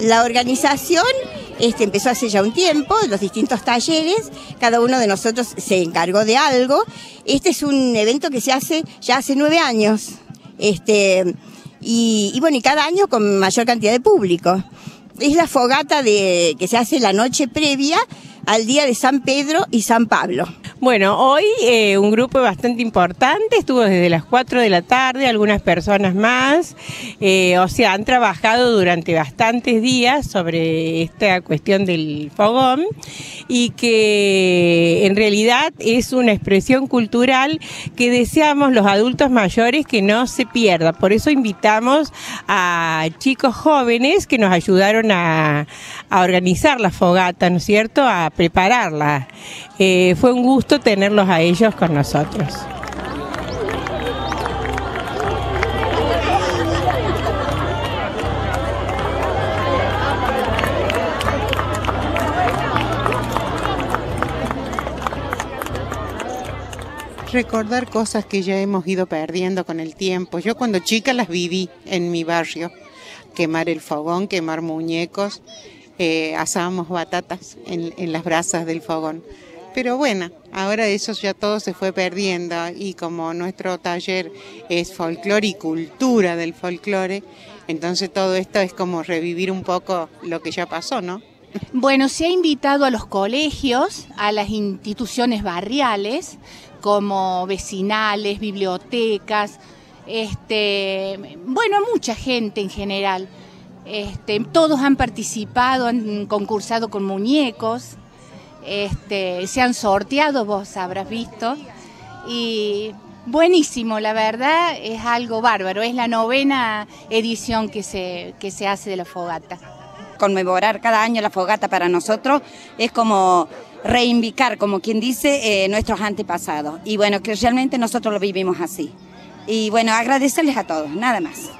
La organización empezó hace ya un tiempo, los distintos talleres, cada uno de nosotros se encargó de algo. Este es un evento que se hace ya hace 9 años, y bueno, y cada año con mayor cantidad de público. Es la fogata que se hace la noche previa al día de San Pedro y San Pablo. Bueno, hoy un grupo bastante importante, estuvo desde las 4 de la tarde, algunas personas más, o sea, han trabajado durante bastantes días sobre esta cuestión del fogón y que en realidad es una expresión cultural que deseamos los adultos mayores que no se pierda. Por eso invitamos a chicos jóvenes que nos ayudaron a organizar la fogata, ¿no es cierto?, a prepararla. Fue un gusto tenerlos a ellos con nosotros. Recordar cosas que ya hemos ido perdiendo con el tiempo. Yo cuando chica las viví en mi barrio. Quemar el fogón, quemar muñecos, asábamos batatas en las brasas del fogón. Pero bueno, ahora eso ya todo se fue perdiendo y como nuestro taller es folclore y cultura del folclore, entonces todo esto es como revivir un poco lo que ya pasó, ¿no? Bueno, se ha invitado a los colegios, a las instituciones barriales, como vecinales, bibliotecas, bueno, mucha gente en general. Todos han participado, han concursado con muñecos, se han sorteado, vos habrás visto, y buenísimo, la verdad, es algo bárbaro, es la 9ª edición que se hace de la fogata. Conmemorar cada año la fogata para nosotros es como reivindicar, como quien dice, nuestros antepasados, y bueno, que realmente nosotros lo vivimos así. Y bueno, agradecerles a todos, nada más.